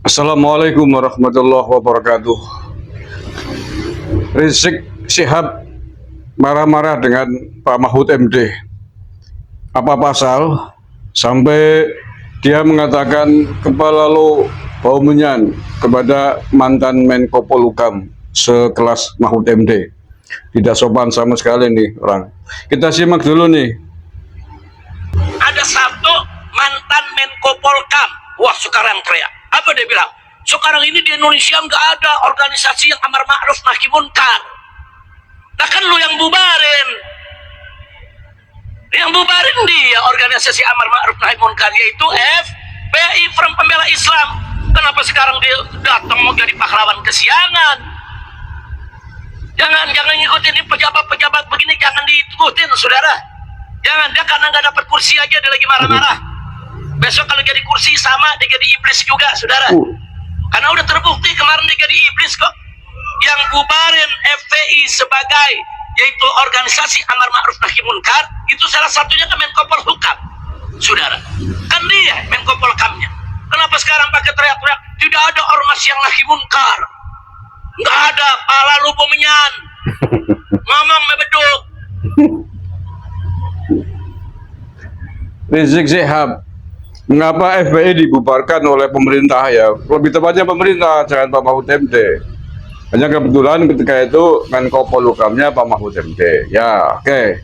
Assalamualaikum warahmatullahi wabarakatuh. Rizik Syihab marah-marah dengan Pak Mahfud MD. Apa pasal sampai dia mengatakan kepala lo bau menyan kepada mantan Menko Polhukam sekelas Mahfud MD? Tidak sopan sama sekali nih orang. Kita simak dulu nih. Ada satu mantan Menko Polhukam, wah sekarang teriak. Apa dia bilang? Sekarang ini di Indonesia nggak ada organisasi yang amar ma'ruf nahi munkar. Nah kan lu yang bubarin. Yang bubarin dia organisasi amar ma'ruf nahi munkar, yaitu FPI, Front Pembela Islam. Kenapa sekarang dia datang mau jadi pahlawan kesiangan? Jangan ngikutin ini pejabat-pejabat begini, jangan diikutin saudara. Jangan, dia karena nggak dapat kursi aja dia lagi marah-marah. Besok kalau jadi kursi sama dia jadi iblis juga saudara. Karena udah terbukti kemarin dia jadi iblis kok. Yang bubarin FPI sebagai yaitu organisasi amar ma'ruf nahi munkar itu salah satunya kan Menko Polhukam saudara. Kan dia Menko Polhukamnya. Kenapa sekarang pakai teriak-teriak tidak ada ormas yang nahi munkar? Nggak ada, pala lu bomenyan. Ngomong mebeduk. Rizik Syihab, mengapa FPI dibubarkan oleh pemerintah ya? Lebih tepatnya pemerintah, jangan Pak Mahfud MD. Hanya kebetulan ketika itu Menko Polhukamnya Pak Mahfud MD. Ya, oke.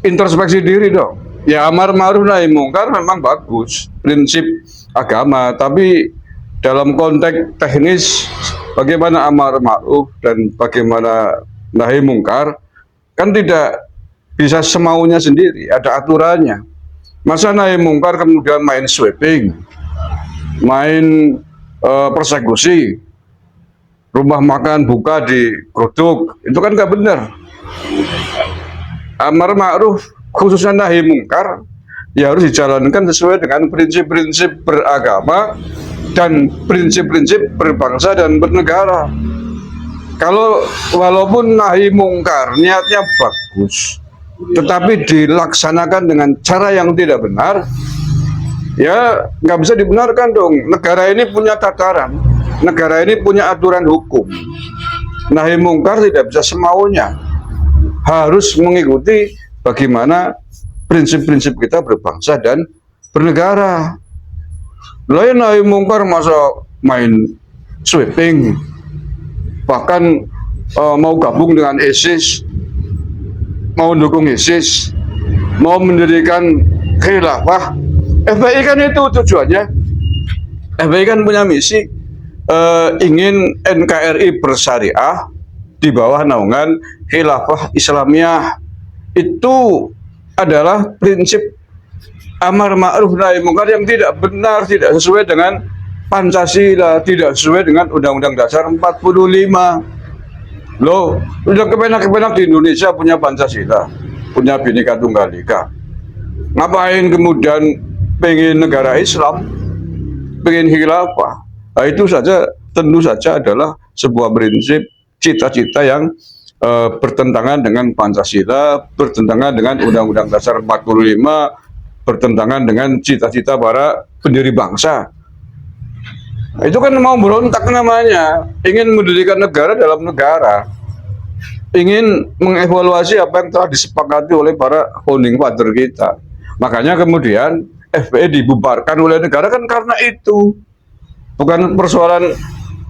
Introspeksi diri dong. Ya, amar ma'ruf nahi munkar memang bagus, prinsip agama. Tapi dalam konteks teknis, bagaimana amar ma'ruf dan bagaimana nahi munkar, kan tidak bisa semaunya sendiri, ada aturannya. Masa nahi munkar kemudian main sweeping, main persekusi, rumah makan buka di geruduk, itu kan nggak benar. Amar ma'ruf khususnya nahi munkar ya harus dijalankan sesuai dengan prinsip-prinsip beragama dan prinsip-prinsip berbangsa dan bernegara. Kalau walaupun nahi munkar niatnya bagus, tetapi dilaksanakan dengan cara yang tidak benar, ya nggak bisa dibenarkan dong. Negara ini punya tataran, negara ini punya aturan hukum. Nahi munkar tidak bisa semaunya, harus mengikuti bagaimana prinsip-prinsip kita berbangsa dan bernegara. Lain nahi munkar masa main sweeping, bahkan mau gabung dengan ISIS, mau dukung ISIS, mau mendirikan khilafah. FPI kan itu tujuannya. FPI kan punya misi ingin NKRI bersyariah di bawah naungan khilafah Islamiyah. Itu adalah prinsip amar ma'ruf nahi munkar yang tidak benar, tidak sesuai dengan Pancasila, tidak sesuai dengan Undang-Undang Dasar 45. Loh, udah kepenak-kepenak di Indonesia punya Pancasila, punya Bhinneka Tunggal Ika. Ngapain kemudian pengen negara Islam, pengen khilafah? Nah, itu saja tentu saja adalah sebuah prinsip cita-cita yang bertentangan dengan Pancasila, bertentangan dengan Undang-Undang Dasar 45, bertentangan dengan cita-cita para pendiri bangsa. Itu kan mau berontak namanya, ingin mendirikan negara dalam negara, ingin mengevaluasi apa yang telah disepakati oleh para founding father kita. Makanya kemudian FPI dibubarkan oleh negara kan karena itu, bukan persoalan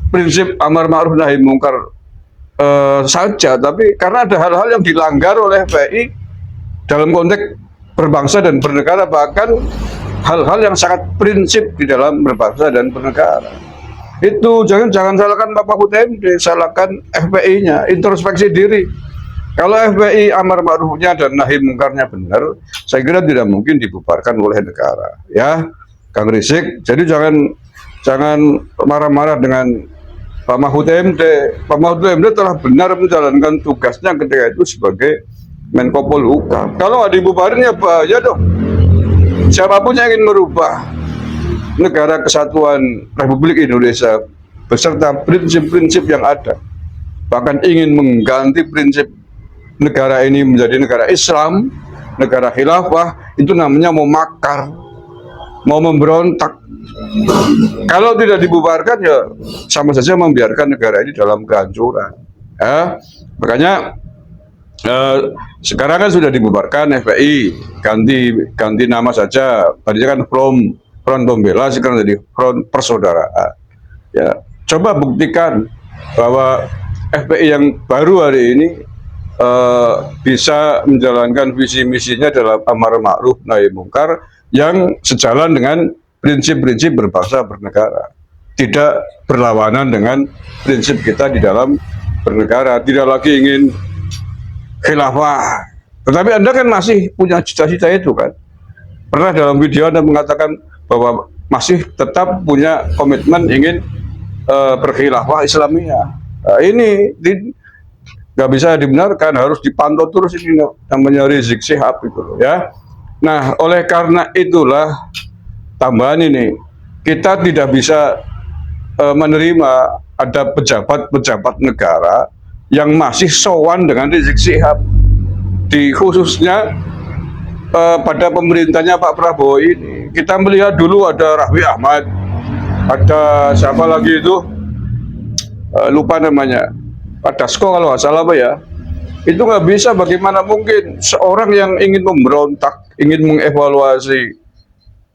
prinsip amar ma'ruf nahi munkar saja, tapi karena ada hal-hal yang dilanggar oleh FPI dalam konteks berbangsa dan bernegara, bahkan hal-hal yang sangat prinsip di dalam berbangsa dan bernegara. Itu jangan salahkan Pak Mahfud MD, salahkan FPI-nya, introspeksi diri. Kalau FPI amar ma'rufnya dan nahi mungkarnya benar, saya kira tidak mungkin dibubarkan oleh negara. Ya, Kang Rizik, jadi jangan marah-marah dengan Pak Mahfud MD. Pak Mahfud MD telah benar menjalankan tugasnya ketika itu sebagai Menko Polhukam. Kalau nggak dibubarin ya bahaya dong. Siapapun yang ingin merubah negara kesatuan Republik Indonesia beserta prinsip-prinsip yang ada, bahkan ingin mengganti prinsip negara ini menjadi negara Islam, negara khilafah, itu namanya mau makar, mau memberontak. Kalau tidak dibubarkan ya sama saja membiarkan negara ini dalam kehancuran. Ya, makanya sekarang kan sudah dibubarkan FPI, ganti nama saja. Tadinya kan Front Pembela, sekarang jadi Front Persaudaraan. Ya, coba buktikan bahwa FPI yang baru hari ini bisa menjalankan visi misinya dalam amar ma'ruf nahi mungkar yang sejalan dengan prinsip-prinsip berbangsa bernegara, tidak berlawanan dengan prinsip kita di dalam bernegara, tidak lagi ingin khilafah. Tetapi Anda kan masih punya cita-cita itu kan. Pernah dalam video Anda mengatakan bahwa masih tetap punya komitmen ingin berkhilafah Islamiyah. Nah, ini nggak bisa dibenarkan, harus dipantau terus ini namanya Rizik Syihab itu ya. Nah, oleh karena itulah tambahan ini, kita tidak bisa menerima ada pejabat-pejabat negara yang masih sowan dengan Rizik Syihab, di khususnya pada pemerintahnya Pak Prabowo ini. Kita melihat dulu ada Raffi Ahmad, ada siapa lagi itu, lupa namanya, Pak Dasko kalau nggak salah Pak ya. Itu nggak bisa, bagaimana mungkin seorang yang ingin memberontak, ingin mengevaluasi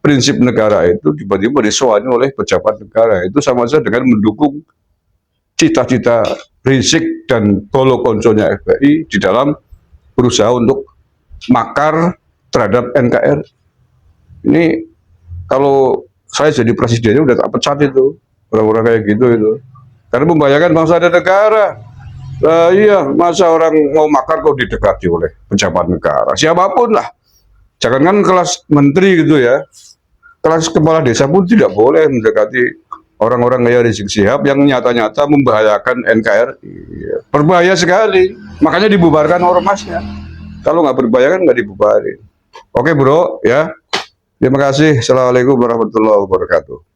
prinsip negara itu tiba-tiba disowani oleh pejabat negara. Itu sama saja dengan mendukung cita-cita Rizik dan bolo konconya FPI di dalam berusaha untuk makar terhadap NKRI. Ini kalau saya jadi presidennya udah tak pecat itu orang-orang kayak gitu itu, karena membahayakan bangsa dan negara. Iya, masa orang mau makar kok didekati oleh pejabat negara, siapapun lah, jangankan kelas menteri gitu ya, kelas kepala desa pun tidak boleh mendekati orang-orang kayak Rizik Syihab yang nyata-nyata membahayakan NKRI. Berbahaya sekali, makanya dibubarkan ormasnya. Kalau nggak berbahaya kan nggak dibubarin. Oke bro, ya. Terima kasih. Assalamualaikum warahmatullahi wabarakatuh.